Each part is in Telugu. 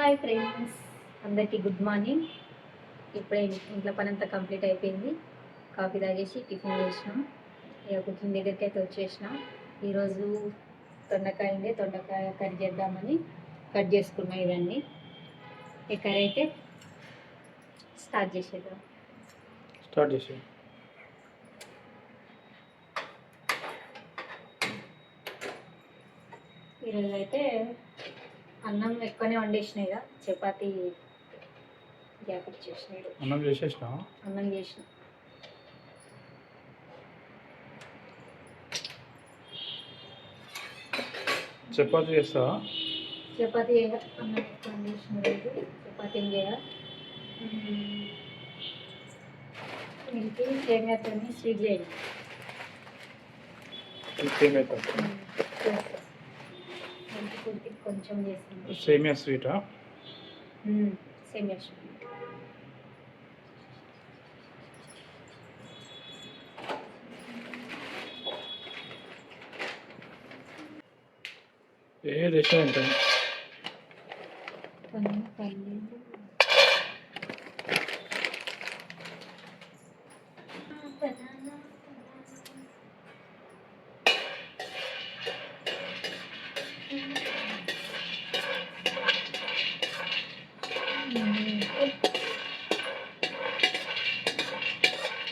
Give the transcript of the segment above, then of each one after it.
హాయ్ ఫ్రెండ్స్, అందరికీ గుడ్ మార్నింగ్. ఇప్పుడే ఇంట్లో పని అంతా కంప్లీట్ అయిపోయింది. కాఫీ తాగేసి టిఫిన్ చేసినాం. ఇక కుకింగ్ దగ్గరికి అయితే వచ్చేసినాం. ఈరోజు దొండకాయ కర్రీ చేద్దామని కట్ చేసుకున్నాం. ఇవన్నీ ఈ కర్రీ అయితే స్టార్ట్ చేసేద్దాం. ఈరోజు అయితే అన్నం ఎక్కువనే వండేసినాయి. చపాతి గ్యాప్ ఇచ్చేసినాయి. అన్నం చేసిన చపాతి చేస్తావా? చపాతి అన్నం ఎక్కువ వండేసిన రోజు చపాతి ఏం చేయాలి. ఇంటికి సేమియాతో స్వీట్ చేయాలి. కొంచెం చేస్తాను. సేమియా స్వీటా? సేమియా స్వీట్. ఏ దేశం ఉంటుంది?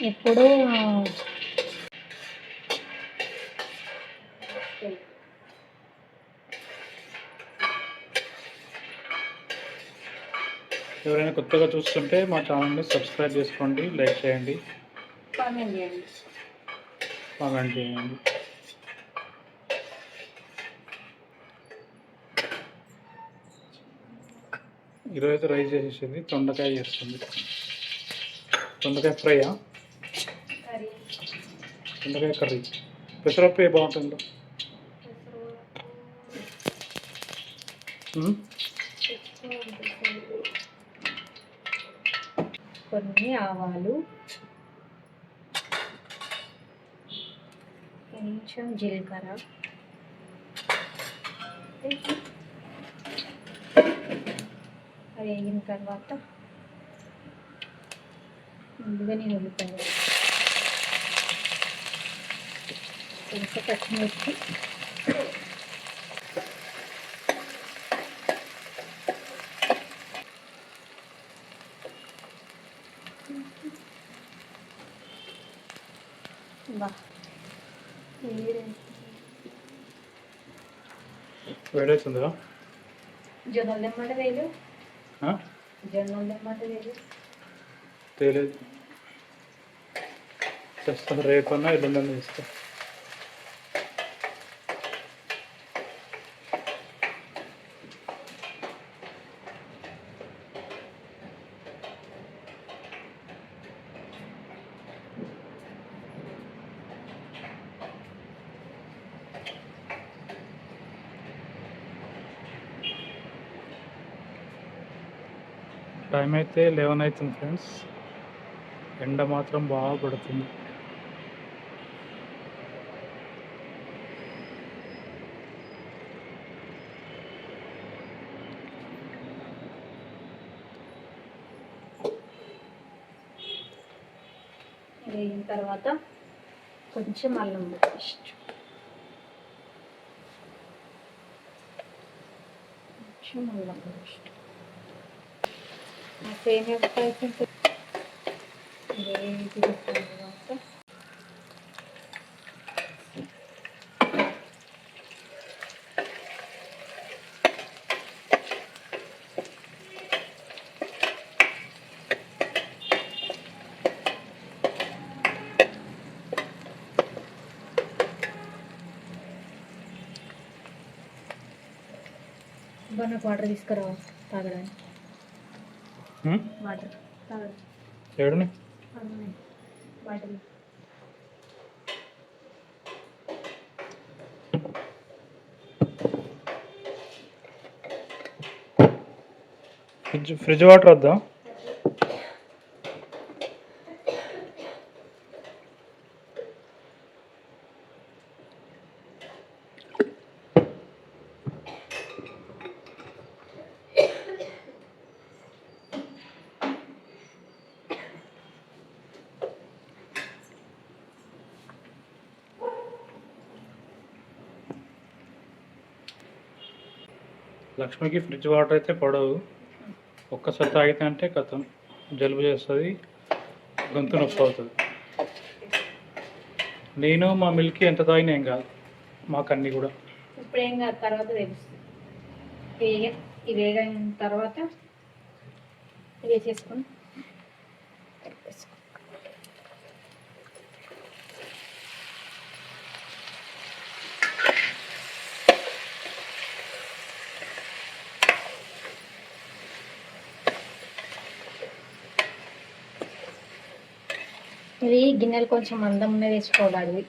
ఎప్పుడు ఎవరైనా కొత్తగా చూస్తుంటే మా ఛానల్ని సబ్స్క్రైబ్ చేసుకోండి, లైక్ చేయండి, కామెంట్ చేయండి. ఈరోజు అయితే రైస్ చేసేసింది, దొండకాయ చేస్తుంది. దొండకాయ ఫ్రైయా? దొండకాయ కర్రీ. పెసరపప్పు ఏ బాగుంటుందో? కొన్ని ఆవాలు, కొంచెం జీలకర్ర, అది వేగిన తర్వాత ముందుగా నేను ఉల్లిపాయలు, కొంచెం పచ్చిమిర్చి, వేడవుతుందా? జొన్నలు తెమ్మంటే వేలు, జొన్నలు తెమ్మంటే వేలు తెలియదు. తెస్తాను, రేపన్నా ఎల్లుండన్నా తెస్తా. టైం అయితే 11 అవుతుంది ఫ్రెండ్స్. ఎండ మాత్రం బాగా పడుతుంది. వేగిన తర్వాత కొంచెం అల్లం పేస్ట్, సేమియా వేగిన తర్వాత నాకు వాటర్ తీసుకురా తాగడానికి. వాటర్ తాగడానికి ఏడుని వాటర్ ఫ్రిడ్జ్ వాటర్ వద్దా? లక్ష్మికి ఫ్రిడ్జ్ వాటర్ అయితే పడవు. ఒక్కసారి తాగితే అంటే కథం జలుబు చేస్తుంది, గొంతు నొప్పి అవుతుంది. నేను మా మిల్క్ ఎంత తాగినా ఏం కాదు, మాకు అన్నీ కూడా. ఇప్పుడు ఏం కాదు, తర్వాత తెలుస్తుంది. ఇది వేగిన తర్వాత వేసేసుకొని ఇది గిన్నెలు కొంచెం మందం ఉన్నది వేసుకోవాలి.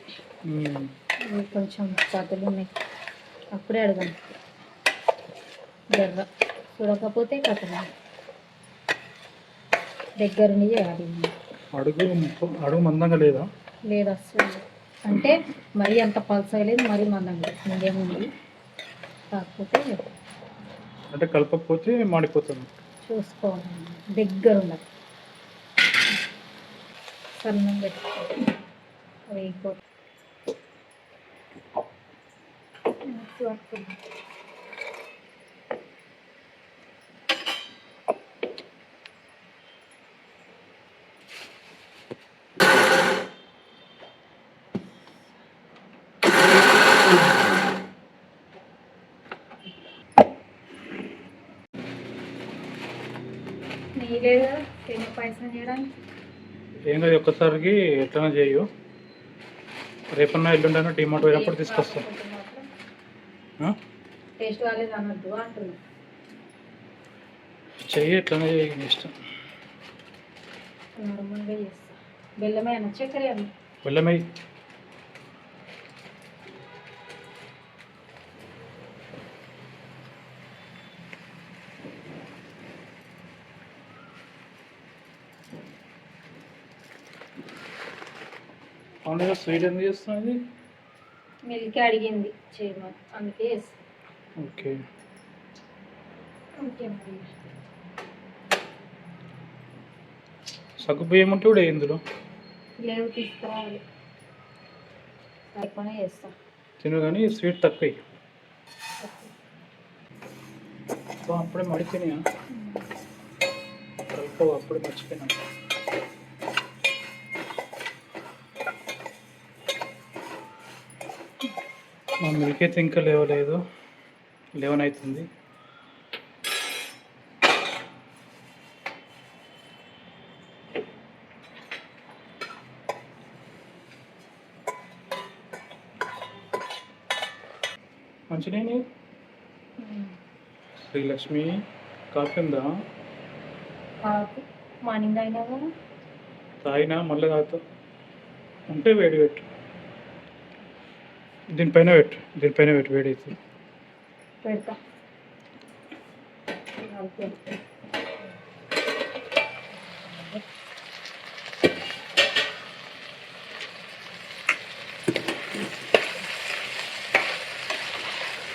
ఇవి కొంచెం పాతలు ఉన్నాయి, అప్పుడే అడగాలి. జర్ర చూడకపోతే కథ దగ్గరుండి చేయాలి. అడుగు మందంగా లేదా? లేదు అస్సలు, అంటే మరీ అంత పల్సగా లేదు, మరీ మందంగా ఇంకేముంది. కాకపోతే అంటే కలపకపోతే మాడిపోతుంది. చూసుకోవాలి, దగ్గర ఉన్నది సన్నం పెట్టుకోవాలి. వేయిపోతుంది. నీళ్ళేదా సేమియా పాయసం చేయడానికి? ఏం కాదు, ఒక్కసారికి ఎట్లైనా చేయు. రేపన్నా ఎల్లుండైనా డిమార్ట్ పోయినప్పుడు తీసుకొస్తాం. టేస్ట్ కాలేదు అనొద్దు అంటున్నా. చెయ్యి, ఎట్లనే చేయి, ఇష్టం. నార్మల్గా చేస్తా. బెల్లమే అన్న చక్కెర అన్న? బెల్లమే. అవును, స్వీట్ ఎందుకు చేస్తున్నది? మిల్క్ అడిగింది చేయమని, అందుకే చేస్తా. ఓకే. ఓకే మరి. సగ్గు బియ్యం ఉంటే కూడా ఇందులో లేవు, తీసుకురావాలి. సరిపోనే చేస్తా. తిను కానీ స్వీట్ తక్కువ. అప్పుడే మడిపోయినాయా? కలుపు, అప్పుడే మర్చిపోయినా. మా మిల్క్ అయితే ఇంకా లేవలేదు, 11 అవుతుంది. మంచిగా శ్రీలక్ష్మి కాఫీ ఉందా? కాఫీ మార్నింగ్ అయినా కదా తాగినా, మళ్ళీ తాగుతా. ఉంటే వేడి పెట్టు, దీనిపైన పెట్టు వేడి అవుతుంది. పెడతా.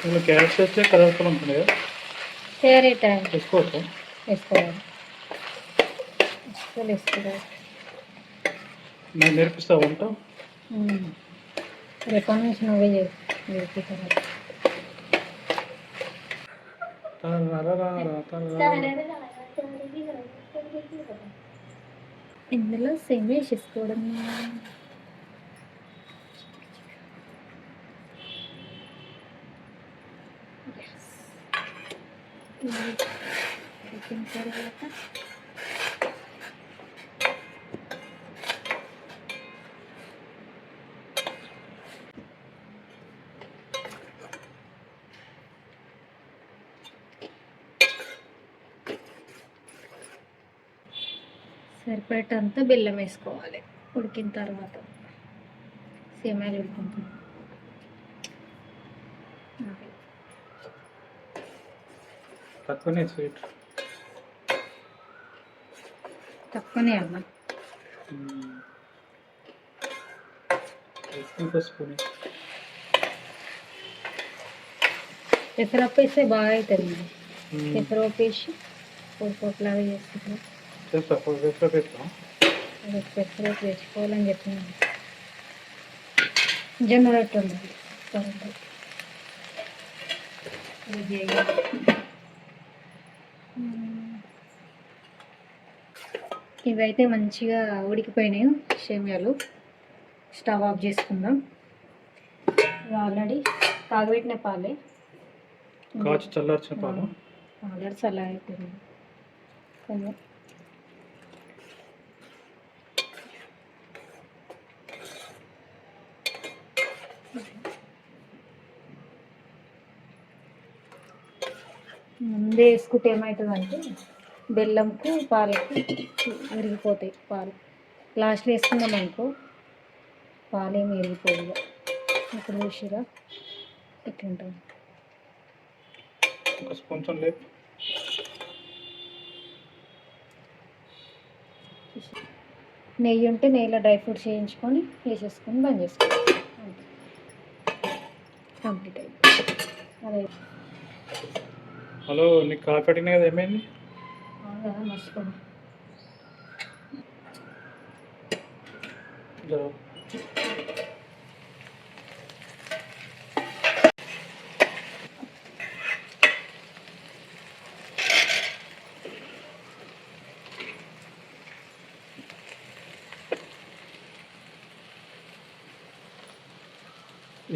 ఇందులో క్యారెట్స్ వేస్తే కలర్ఫుల్ ఉంటుంది కదా. క్యారెట్ వేసుకోవచ్చా? వేసుకోవాలి. వేసుకోవాలి. నేను నేర్పిస్తా వంట. రేపటి నుంచి నువ్వే నేర్పిస్తాను. ఇందులో సేమియా వేసేసుకోవడం. తర్వాత సరిపడేటంత బెల్లం వేసుకోవాలి. ఉడికిన తర్వాత సేమియాలు ఉడుకుంటాయి. తక్కువనే స్వీట్, తక్కువనే అమ్మా. స్పూన్ పెసరప్పు వేస్తే బాగా అవుతుంది. పెసరప్పు వేసి పొడిలాగా చేసుకుంటాం. పెసరప్పు వేసుకోవాలని చెప్పినాను. జొన్న రొట్టె ఉంది. ఇవైతే మంచిగా ఉడికిపోయినాయి సేమియాలు. స్టవ్ ఆఫ్ చేసుకుందాం. ఇవి ఆల్రెడీ కాగబెట్టిన పాలే, కాచి చల్లార్చిన పాలు. ఆల్రెడీ చల్లారిపోయింది కొంచెం. ముందే వేసుకుంటే ఏమవుతుందంటే బెల్లంకు పాలకు విరిగిపోతాయి పాలు. లాస్ట్లో వేసుకున్నాం అనుకో పాలేమి విరిగిపోయి. ఇప్పుడు చూసిరా ఎట్లుంటుంది. కొంచెం లేదు. నెయ్యి ఉంటే నెయ్యిలో డ్రై ఫ్రూట్స్ వేయించుకొని వేసేసుకొని బంద్ చేసుకోవాలి. కంప్లీట్ అయిపోయింది. అదే హలో, నీకు కాఫీ పెట్టినా కదా, ఏమైంది? కదా మర్చిపోయి.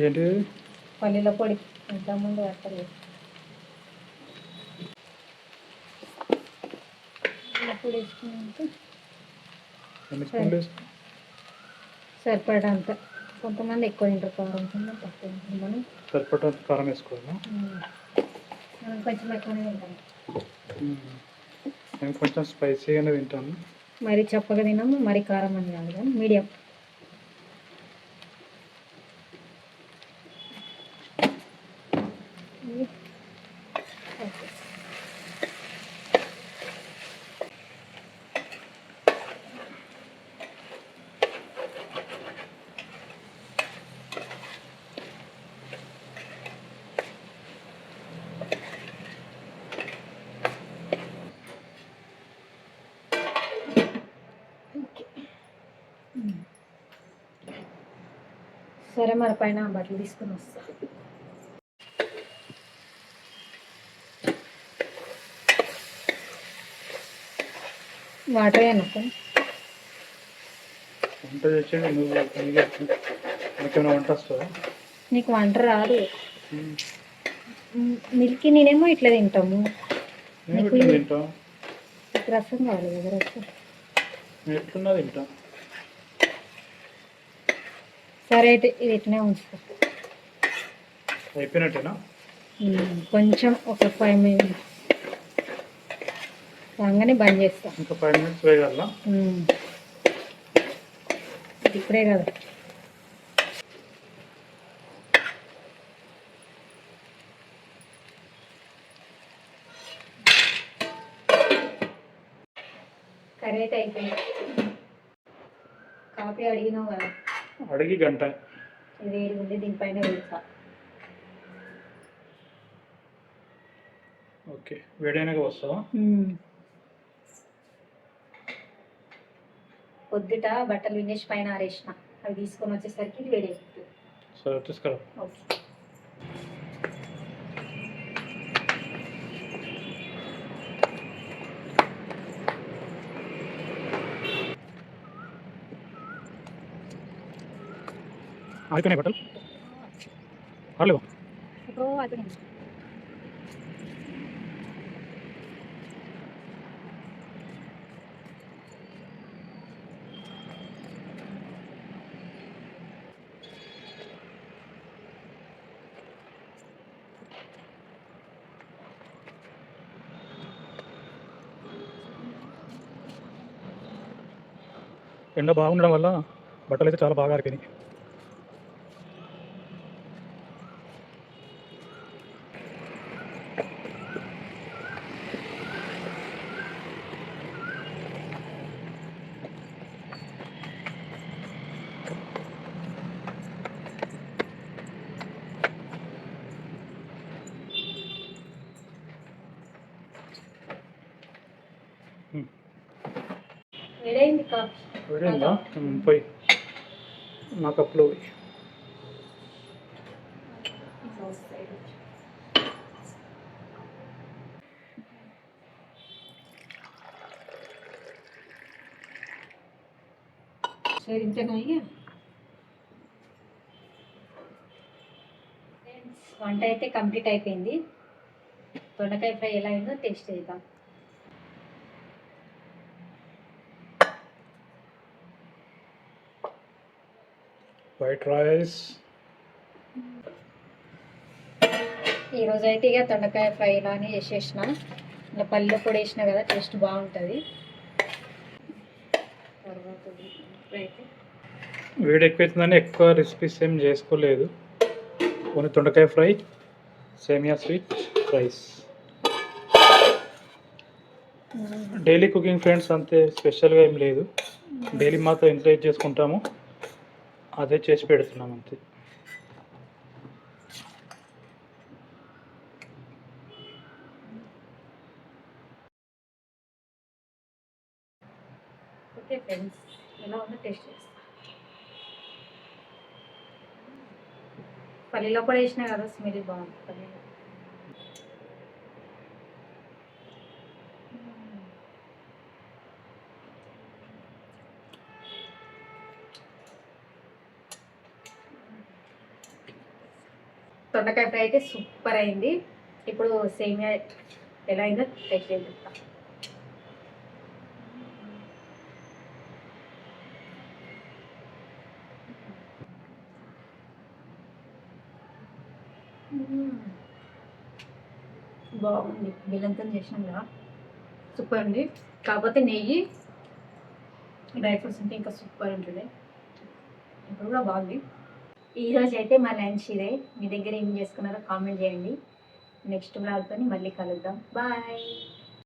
ఏంటిది? పల్లీల పొడి ఇంతకుముందు పట్టలేదు. పొడి వేసుకున్నాక ఎన్ని స్పూన్లు వేసుకో? సరిపడంత. కొంతమంది ఎక్కువ తింటారు కారం, కొంతమంది తక్కువ తింటారు. మనం సరిపడంత కారం వేసుకోవాలా? మనం కొంచెం ఎక్కువనే తింటాం. నేను కొంచెం స్పైసీగానే తింటాను. మరీ చప్పగా తినము, మరీ కారం అని కాదు, కానీ మీడియం. ఓకే. సరే, మరి పైన బట్టలు తీసుకొని వస్తా. వాటర్ అనుకో. వంట చేసేది నువ్వు, నీకేమైనా వంట వస్తుందా? నీకు వంట రాదు. మిల్క్ నేనేమో ఇట్లా తింటాము. తింటాం. రసం కావాలి కదా, రసం. ఎట్లున్నా తింటా. సరే అయితే ఇది ఇట్లనే ఉంచుతా. అయిపోయినట్టేనా? కొంచెం ఒక 5 మినిట్స్ రాగానే బంద్ చేస్తా. ఇంకా 5 మినిట్స్ వేయాలా? ఇప్పుడే కదా. కర్రీ అయితే అయిపోయింది. కాఫీ అడిగినావు కదా, అడిగి గంట. ఇది ఉంది, దీనిపైన వేస్తా. ఓకే, వేడైనాక వస్తావా? పొద్దుట బట్టలు వినేసి పైన ఆరేసిన, అవి తీసుకొని వచ్చేసరికి ఇది వేడి అవుతుంది. సరే, తీసుకురా. ఓకే. అయిపోయినాయి బట్టలు? పర్లేవు. ఎప్పుడో అయిపోయినాయి. ఎండ బాగుండడం వల్ల బట్టలు అయితే చాలా బాగా ఆరిపోయినాయి. వేడైంది కాఫీ. వేడైందా? పోయి నా కప్పులో పోయి. వంట అయితే కంప్లీట్ అయిపోయింది. దొండకాయ ఫ్రై ఎలా అయిందో టేస్ట్ చేద్దాం. White rice. ఈరోజు అయితే ఇక దొండకాయ ఫ్రై ఇలానే చేసేసిన. ఇలా పల్లె పొడి వేసిన కదా, టేస్ట్ బాగుంటుంది. తర్వాత అయితే వేడి ఎక్కువైతుందని ఎక్కువ రెసిపీస్ ఏం చేసుకోలేదు. ఓన్లీ దొండకాయ ఫ్రై, సేమియా sweet, rice. Daily cooking friends, అంతే స్పెషల్గా ఏం లేదు. డైలీ మాత్రం ఇంట్లో ఏది చేసుకుంటాము అదే చేసి పెడుతున్నాం అంతే. ఓకే ఫ్రెండ్స్, ఎలా ఉందో టేస్ట్ చేస్తాం. పల్లీలో కూడా వేసినా కదా, స్మెల్ బాగుంటుంది పల్లీలో. దొండకాయ ఫ్రై అయితే సూపర్ అయింది. ఇప్పుడు సేమియా ఎలా అయిందో టేస్ట్ చేసి చెప్తా. బాగుంది. బెల్లంతో చేసినాం కదా, సూపర్ ఉంది. కాకపోతే నెయ్యి, డ్రై ఫ్రూట్స్ ఉంటే ఇంకా సూపర్ ఉంటుంది. ఇప్పుడు కూడా బాగుంది. ఈరోజు అయితే మా లంచ్ ఇదే. మీ దగ్గర ఏం చేసుకున్నారో కామెంట్ చేయండి. నెక్స్ట్ బ్లాగ్తో మళ్ళీ కలుద్దాం. బాయ్.